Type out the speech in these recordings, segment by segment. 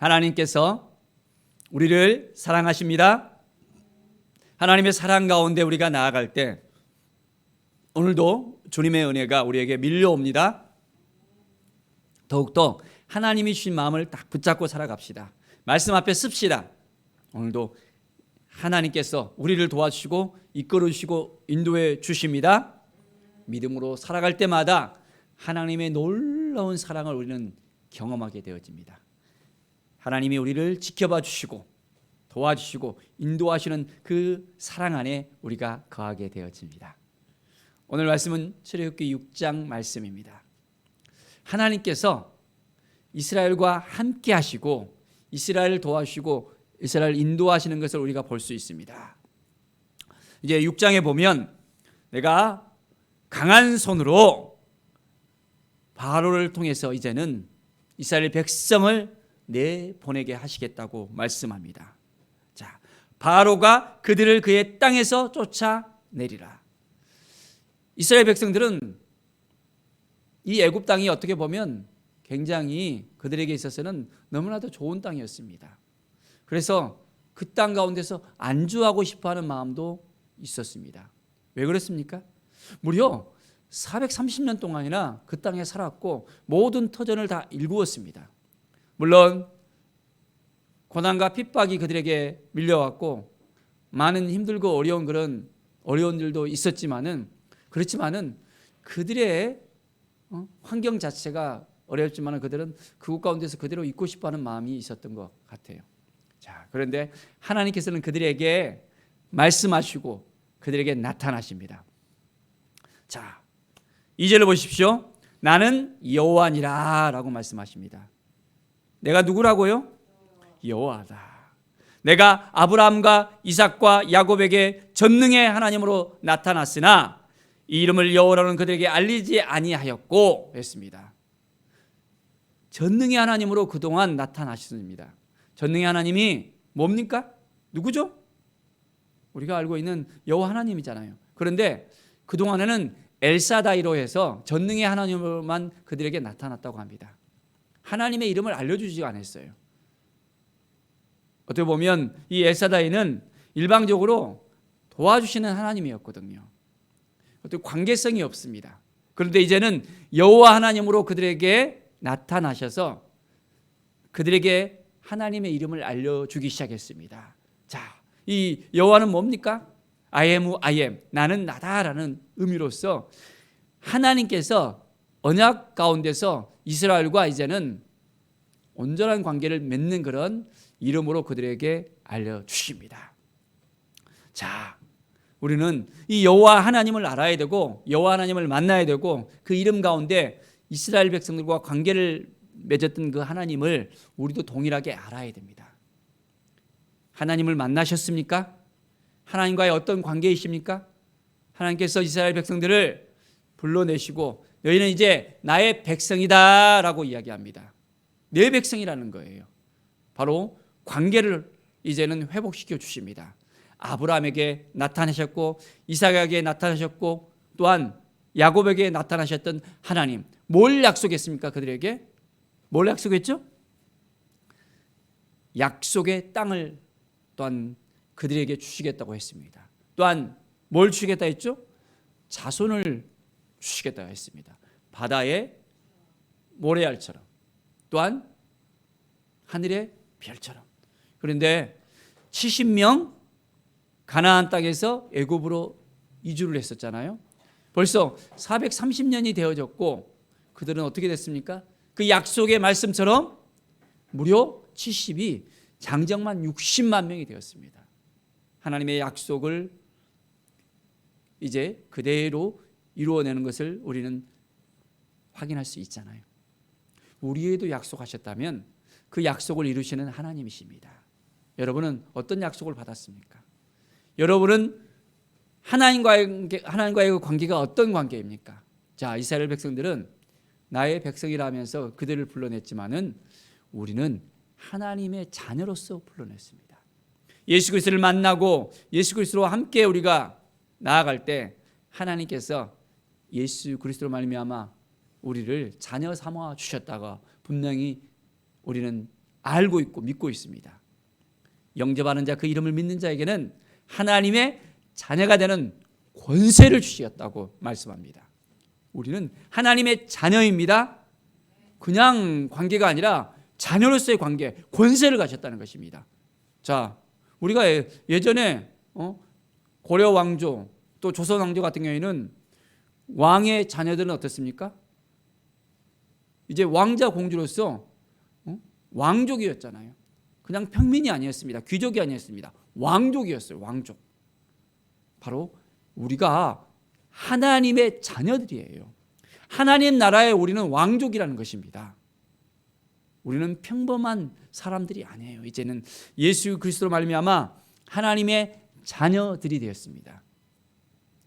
하나님께서 우리를 사랑하십니다. 하나님의 사랑 가운데 우리가 나아갈 때 오늘도 주님의 은혜가 우리에게 밀려옵니다. 더욱더 하나님이 주신 마음을 딱 붙잡고 살아갑시다. 말씀 앞에 씁시다. 오늘도 하나님께서 우리를 도와주시고 이끌어 주시고 인도해 주십니다. 믿음으로 살아갈 때마다 하나님의 놀라운 사랑을 우리는 경험하게 되어집니다. 하나님이 우리를 지켜봐 주시고 도와주시고 인도하시는 그 사랑 안에 우리가 거하게 되어집니다. 오늘 말씀은 출애굽기 6장 말씀입니다. 하나님께서 이스라엘과 함께 하시고 이스라엘을 도와주시고 이스라엘을 인도하시는 것을 우리가 볼 수 있습니다. 이제 6장에 보면 내가 강한 손으로 바로를 통해서 이제는 이스라엘 백성을 내보내게 하시겠다고 말씀합니다. 자, 바로가 그들을 그의 땅에서 쫓아내리라. 이스라엘 백성들은 이 애굽 땅이 어떻게 보면 굉장히 그들에게 있어서는 너무나도 좋은 땅이었습니다. 그래서 그 땅 가운데서 안주하고 싶어하는 마음도 있었습니다. 왜 그렇습니까? 무려 430년 동안이나 그 땅에 살았고 모든 터전을 다 일구었습니다. 물론 고난과 핍박이 그들에게 밀려왔고 많은 힘들고 어려운 그런 어려운 일도 있었지만은 그렇지만은 그들의 환경 자체가 어렵지만은 그들은 그곳 가운데서 그대로 있고 싶어하는 마음이 있었던 것 같아요. 자, 그런데 하나님께서는 그들에게 말씀하시고 그들에게 나타나십니다. 자, 2절을 보십시오. 나는 여호와니라 라고 말씀하십니다. 내가 누구라고요? 여호와다. 내가 아브라함과 이삭과 야곱에게 전능의 하나님으로 나타났으나 이 이름을 여호와라는 그들에게 알리지 아니하였고 했습니다. 전능의 하나님으로 그동안 나타나셨습니다. 전능의 하나님이 뭡니까? 누구죠? 우리가 알고 있는 여호와 하나님이잖아요. 그런데 그동안에는 엘사다이로 해서 전능의 하나님으로만 그들에게 나타났다고 합니다. 하나님의 이름을 알려주지 않았어요. 어떻게 보면 이 엘사다이는 일방적으로 도와주시는 하나님이었거든요. 어떤 관계성이 없습니다. 그런데 이제는 여호와 하나님으로 그들에게 나타나셔서 그들에게 하나님의 이름을 알려주기 시작했습니다. 자, 이 여호와는 뭡니까? I am who I am. 나는 나다라는 의미로서 하나님께서 언약 가운데서 이스라엘과 이제는 온전한 관계를 맺는 그런 이름으로 그들에게 알려주십니다. 자, 우리는 이 여호와 하나님을 알아야 되고 여호와 하나님을 만나야 되고 그 이름 가운데 이스라엘 백성들과 관계를 맺었던 그 하나님을 우리도 동일하게 알아야 됩니다. 하나님을 만나셨습니까? 하나님과의 어떤 관계이십니까? 하나님께서 이스라엘 백성들을 불러내시고 너희는 이제 나의 백성이다 라고 이야기합니다. 내 백성이라는 거예요. 바로 관계를 이제는 회복시켜 주십니다. 아브라함에게 나타나셨고 이삭에게 나타나셨고 또한 야곱에게 나타나셨던 하나님, 뭘 약속했습니까? 그들에게 뭘 약속했죠? 약속의 땅을 또한 그들에게 주시겠다고 했습니다. 또한 뭘 주시겠다 했죠? 자손을 주시겠다 했습니다. 바다의 모래알처럼 또한 하늘의 별처럼. 그런데 70명 가나안 땅에서 애굽으로 이주를 했었잖아요. 벌써 430년이 되어졌고 그들은 어떻게 됐습니까? 그 약속의 말씀처럼 무려 70이 장정만 60만 명이 되었습니다. 하나님의 약속을 이제 그대로 이루어내는 것을 우리는 확인할 수 있잖아요. 우리에도 약속하셨다면 그 약속을 이루시는 하나님이십니다. 여러분은 어떤 약속을 받았습니까? 여러분은 하나님과의 관계가 어떤 관계입니까? 자, 이스라엘 백성들은 나의 백성이라면서 그들을 불러냈지만은 우리는 하나님의 자녀로서 불러냈습니다. 예수 그리스도를 만나고 예수 그리스도와 함께 우리가 나아갈 때 하나님께서 예수 그리스도로 말미암아 우리를 자녀 삼아 주셨다가 분명히 우리는 알고 있고 믿고 있습니다. 영접하는 자, 그 이름을 믿는 자에게는 하나님의 자녀가 되는 권세를 주시겠다고 말씀합니다. 우리는 하나님의 자녀입니다. 그냥 관계가 아니라 자녀로서의 관계, 권세를 가졌다는 것입니다. 자, 우리가 예전에 고려 왕조 또 조선 왕조 같은 경우에는 왕의 자녀들은 어떻습니까? 이제 왕자 공주로서 왕족이었잖아요. 그냥 평민이 아니었습니다. 귀족이 아니었습니다. 왕족이었어요. 왕족. 바로 우리가 하나님의 자녀들이에요. 하나님 나라에 우리는 왕족이라는 것입니다. 우리는 평범한 사람들이 아니에요. 이제는 예수 그리스도로 말미암아 하나님의 자녀들이 되었습니다.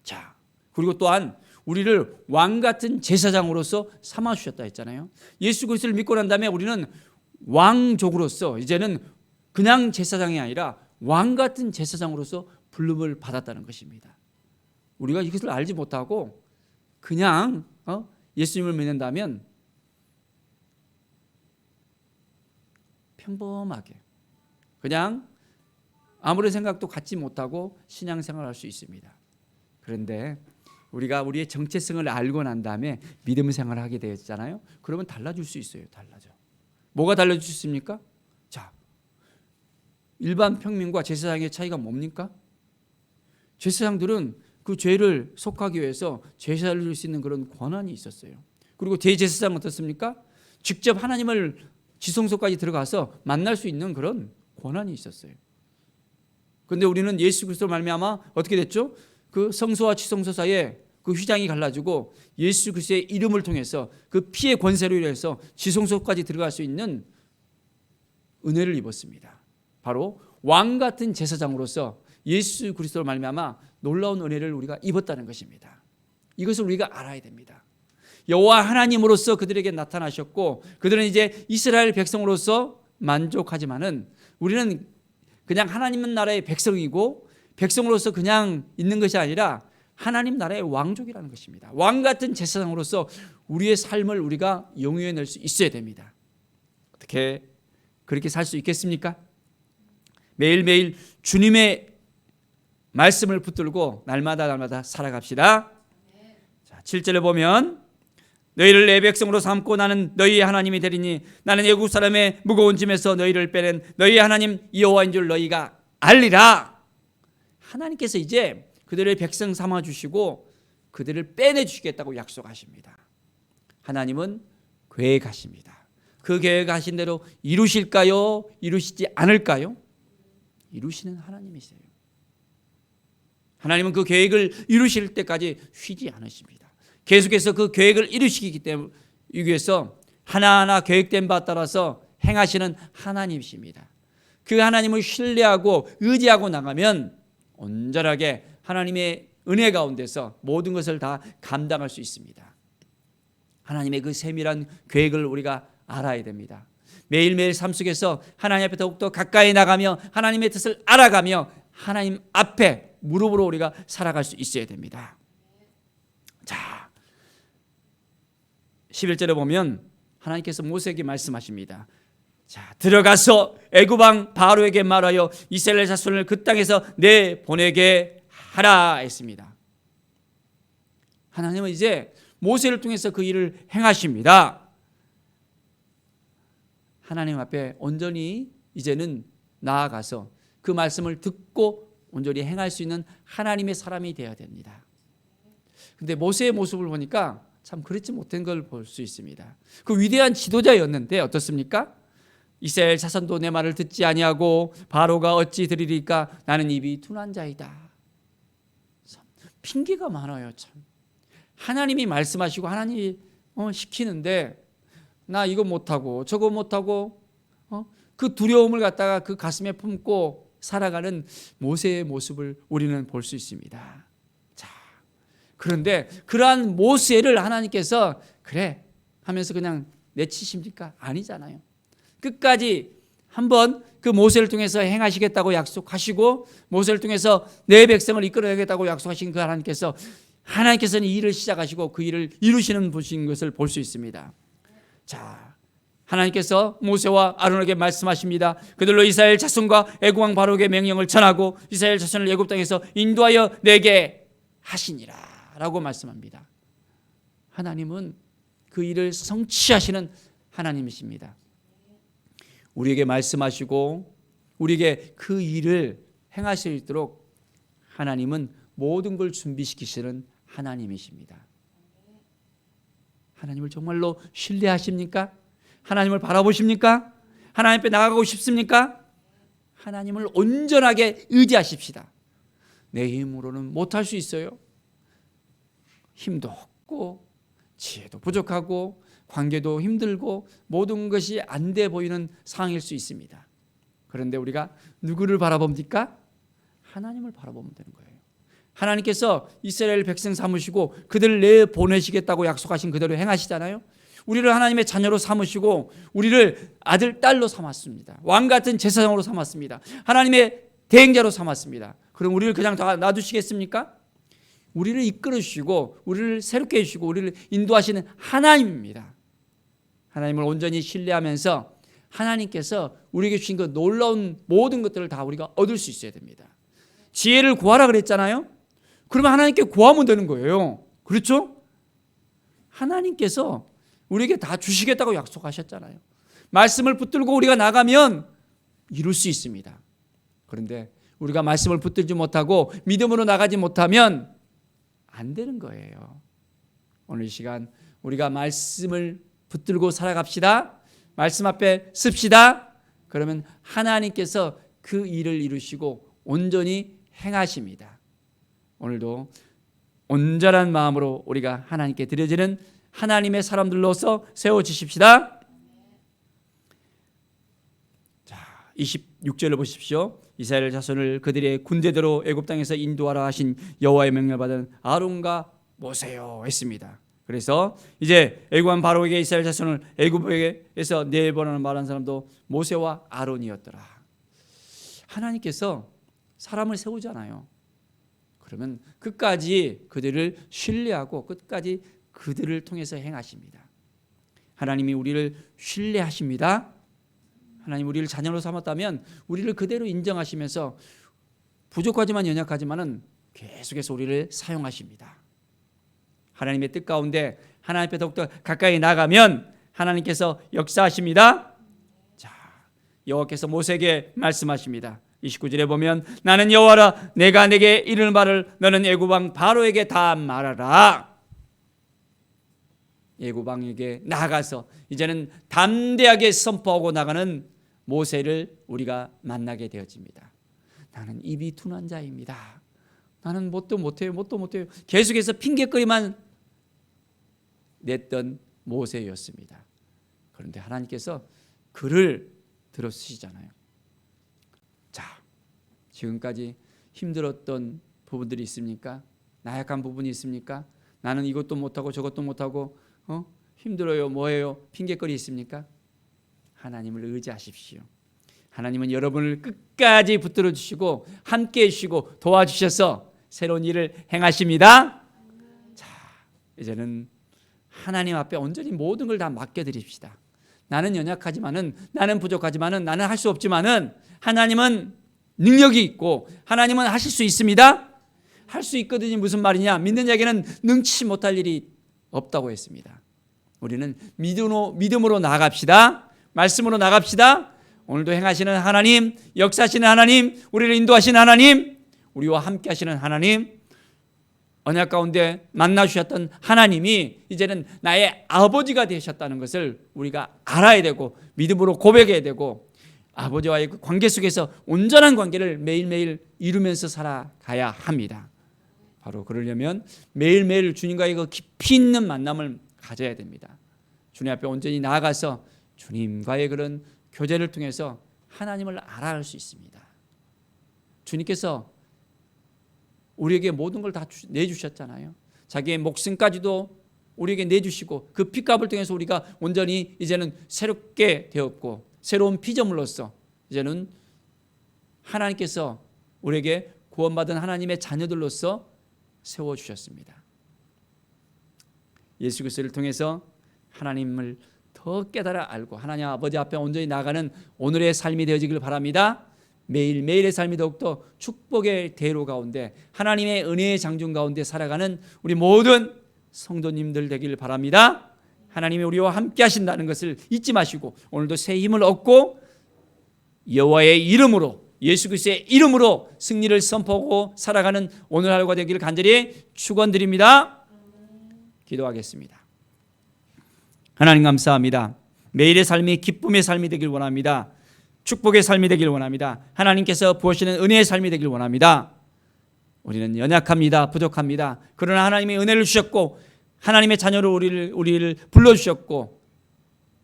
자, 그리고 또한 우리를 왕 같은 제사장으로서 삼아 주셨다 했잖아요. 예수 그리스도를 믿고 난 다음에 우리는 왕족으로서 이제는 그냥 제사장이 아니라 왕 같은 제사장으로서 부름을 받았다는 것입니다. 우리가 이것을 알지 못하고 그냥 예수님을 믿는다면 평범하게 그냥 아무런 생각도 갖지 못하고 신앙생활을 할 수 있습니다. 그런데 우리가 우리의 정체성을 알고 난 다음에 믿음 생활을 하게 되었잖아요. 그러면 달라질 수 있어요. 달라져. 뭐가 달라질 수 있습니까? 자, 일반 평민과 제사장의 차이가 뭡니까? 제사장들은 그 죄를 속하기 위해서 제사를 드릴 수 있는 그런 권한이 있었어요. 그리고 대제사장은 어떻습니까? 직접 하나님을 지성소까지 들어가서 만날 수 있는 그런 권한이 있었어요. 그런데 우리는 예수 그리스도로 말미암아 어떻게 됐죠? 그 성소와 지성소 사이에 그 휘장이 갈라지고 예수 그리스도의 이름을 통해서 그 피의 권세로 인해서 지성소까지 들어갈 수 있는 은혜를 입었습니다. 바로 왕 같은 제사장으로서 예수 그리스도로 말미암아 놀라운 은혜를 우리가 입었다는 것입니다. 이것을 우리가 알아야 됩니다. 여호와 하나님으로서 그들에게 나타나셨고 그들은 이제 이스라엘 백성으로서 만족하지만은 우리는 그냥 하나님 나라의 백성이고 백성으로서 그냥 있는 것이 아니라 하나님 나라의 왕족이라는 것입니다. 왕 같은 제사장으로서 우리의 삶을 우리가 영위해낼 수 있어야 됩니다. 어떻게 그렇게 살 수 있겠습니까? 매일매일 주님의 말씀을 붙들고 날마다 살아갑시다. 자, 7절에 보면 너희를 내 백성으로 삼고 나는 너희의 하나님이 되리니 나는 애굽 사람의 무거운 짐에서 너희를 빼낸 너희의 하나님 여호와인 줄 너희가 알리라. 하나님께서 이제 그들의 백성 삼아 주시고 그들을 빼내 주시겠다고 약속하십니다. 하나님은 계획하십니다. 그 계획하신 대로 이루실까요? 이루시지 않을까요? 이루시는 하나님이세요. 하나님은 그 계획을 이루실 때까지 쉬지 않으십니다. 계속해서 그 계획을 이루시기 때문에 위해서 하나하나 계획된 바 따라서 행하시는 하나님이십니다. 그 하나님을 신뢰하고 의지하고 나가면 온전하게 하나님의 은혜 가운데서 모든 것을 다 감당할 수 있습니다. 하나님의 그 세밀한 계획을 우리가 알아야 됩니다. 매일매일 삶 속에서 하나님 앞에 더욱더 가까이 나가며 하나님의 뜻을 알아가며 하나님 앞에 무릎으로 우리가 살아갈 수 있어야 됩니다. 자, 11절에 보면 하나님께서 모세에게 말씀하십니다. 자, 들어가서 애굽 왕 바로에게 말하여 이스라엘 자손을 그 땅에서 내보내게 하라 했습니다. 하나님은 이제 모세를 통해서 그 일을 행하십니다. 하나님 앞에 온전히 이제는 나아가서 그 말씀을 듣고 온전히 행할 수 있는 하나님의 사람이 되어야 됩니다. 그런데 모세의 모습을 보니까 참 그렇지 못한 걸 볼 수 있습니다. 그 위대한 지도자였는데 어떻습니까? 이스라엘 자손도 내 말을 듣지 아니하고 바로가 어찌 들으리까 나는 입이 둔한 자이다. 참 핑계가 많아요. 참 하나님이 말씀하시고 하나님이 시키는데 나 이거 못하고 저거 못하고 그 두려움을 갖다가 그 가슴에 품고 살아가는 모세의 모습을 우리는 볼 수 있습니다. 자, 그런데 그러한 모세를 하나님께서 그래 하면서 그냥 내치십니까? 아니잖아요. 끝까지 한번 그 모세를 통해서 행하시겠다고 약속하시고 모세를 통해서 내 백성을 이끌어내겠다고 약속하신 그 하나님께서는 이 일을 시작하시고 그 일을 이루시는 분이신 것을 볼 수 있습니다. 자, 하나님께서 모세와 아론에게 말씀하십니다. 그들로 이스라엘 자손과 애굽 왕 바로에게 명령을 전하고 이스라엘 자손을 애굽 땅에서 인도하여 내게 하시니라 라고 말씀합니다. 하나님은 그 일을 성취하시는 하나님이십니다. 우리에게 말씀하시고 우리에게 그 일을 행하실 수 있도록 하나님은 모든 걸 준비시키시는 하나님이십니다. 하나님을 정말로 신뢰하십니까? 하나님을 바라보십니까? 하나님 앞에 나가고 싶습니까? 하나님을 온전하게 의지하십시다. 내 힘으로는 못할 수 있어요. 힘도 없고 지혜도 부족하고 관계도 힘들고 모든 것이 안 돼 보이는 상황일 수 있습니다. 그런데 우리가 누구를 바라봅니까? 하나님을 바라보면 되는 거예요. 하나님께서 이스라엘 백성 삼으시고 그들을 내보내시겠다고 약속하신 그대로 행하시잖아요. 우리를 하나님의 자녀로 삼으시고 우리를 아들, 딸로 삼았습니다. 왕같은 제사장으로 삼았습니다. 하나님의 대행자로 삼았습니다. 그럼 우리를 그냥 다 놔두시겠습니까? 우리를 이끌어 주시고 우리를 새롭게 해주시고 우리를 인도하시는 하나님입니다. 하나님을 온전히 신뢰하면서 하나님께서 우리에게 주신 그 놀라운 모든 것들을 다 우리가 얻을 수 있어야 됩니다. 지혜를 구하라 그랬잖아요. 그러면 하나님께 구하면 되는 거예요. 그렇죠? 하나님께서 우리에게 다 주시겠다고 약속하셨잖아요. 말씀을 붙들고 우리가 나가면 이룰 수 있습니다. 그런데 우리가 말씀을 붙들지 못하고 믿음으로 나가지 못하면 안 되는 거예요. 오늘 이 시간 우리가 말씀을 붙들고 살아갑시다. 말씀 앞에 섭시다. 그러면 하나님께서 그 일을 이루시고 온전히 행하십니다. 오늘도 온전한 마음으로 우리가 하나님께 드려지는 하나님의 사람들로서 세워주십시다. 자, 26절을 보십시오. 이스라엘 자손을 그들의 군대대로 애굽 땅에서 인도하라 하신 여호와의 명령을 받은 아론과 모세요 했습니다. 그래서 이제 애굽 왕 바로에게 이스라엘 자손을 애굽에서 내보내는 말한 사람도 모세와 아론이었더라. 하나님께서 사람을 세우잖아요. 그러면 끝까지 그들을 신뢰하고 끝까지 그들을 통해서 행하십니다. 하나님이 우리를 신뢰하십니다. 하나님 우리를 자녀로 삼았다면 우리를 그대로 인정하시면서 부족하지만 연약하지만은 계속해서 우리를 사용하십니다. 하나님의 뜻 가운데 하나님 앞에 더욱더 가까이 나가면 하나님께서 역사하십니다. 자, 여호와께서 모세에게 말씀하십니다. 29절에 보면 나는 여호와라 내가 내게 이르는 말을 너는 애굽 왕 바로에게 다 말하라. 애굽 왕에게 나가서 이제는 담대하게 선포하고 나가는 모세를 우리가 만나게 되어집니다. 나는 입이 둔한 자입니다. 나는 뭣도 못해요. 계속해서 핑계거리만 냈던 모세였습니다. 그런데 하나님께서 그를 들어쓰시잖아요. 자, 지금까지 힘들었던 부분들이 있습니까? 나약한 부분이 있습니까? 나는 이것도 못하고 저것도 못하고 힘들어요. 뭐예요? 핑계거리 있습니까? 하나님을 의지하십시오. 하나님은 여러분을 끝까지 붙들어 주시고 함께 해주시고 도와주셔서 새로운 일을 행하십니다. 자, 이제는 하나님 앞에 온전히 모든 걸 다 맡겨드립시다. 나는 연약하지만은 나는 부족하지만은 나는 할 수 없지만은 하나님은 능력이 있고 하나님은 하실 수 있습니다. 할 수 있거든요. 무슨 말이냐? 믿는 자에게는 능치 못할 일이 없다고 했습니다. 우리는 믿음으로 나갑시다. 말씀으로 나갑시다. 오늘도 행하시는 하나님, 역사하시는 하나님, 우리를 인도하시는 하나님, 우리와 함께 하시는 하나님, 언약 가운데 만나주셨던 하나님이 이제는 나의 아버지가 되셨다는 것을 우리가 알아야 되고 믿음으로 고백해야 되고 아버지와의 그 관계 속에서 온전한 관계를 매일매일 이루면서 살아가야 합니다. 바로 그러려면 매일매일 주님과의 그 깊이 있는 만남을 가져야 됩니다. 주님 앞에 온전히 나아가서 주님과의 그런 교제를 통해서 하나님을 알아갈 수 있습니다. 주님께서 우리에게 모든 걸 다 내주셨잖아요. 자기의 목숨까지도 우리에게 내주시고 그 피값을 통해서 우리가 온전히 이제는 새롭게 되었고 새로운 피조물로서 이제는 하나님께서 우리에게 구원받은 하나님의 자녀들로서 세워주셨습니다. 예수 그리스도를 통해서 하나님을 더 깨달아 알고 하나님 아버지 앞에 온전히 나가는 오늘의 삶이 되어지길 바랍니다. 매일매일의 삶이 더욱더 축복의 대로 가운데 하나님의 은혜의 장중 가운데 살아가는 우리 모든 성도님들 되길 바랍니다. 하나님이 우리와 함께 하신다는 것을 잊지 마시고 오늘도 새 힘을 얻고 여호와의 이름으로 예수 그리스도의 이름으로 승리를 선포하고 살아가는 오늘 하루가 되기를 간절히 축원드립니다. 기도하겠습니다. 하나님 감사합니다. 매일의 삶이 기쁨의 삶이 되길 원합니다. 축복의 삶이 되길 원합니다. 하나님께서 부으시는 은혜의 삶이 되길 원합니다. 우리는 연약합니다. 부족합니다. 그러나 하나님의 은혜를 주셨고 하나님의 자녀로 우리를 불러주셨고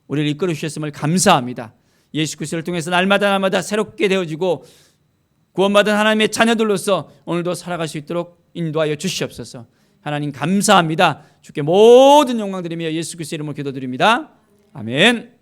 우리를 이끌어 주셨음을 감사합니다. 예수 그리스도를 통해서 날마다 새롭게 되어지고 구원받은 하나님의 자녀들로서 오늘도 살아갈 수 있도록 인도하여 주시옵소서. 하나님 감사합니다. 주께 모든 영광 드리며 예수 그리스도 이름으로 기도드립니다. 아멘.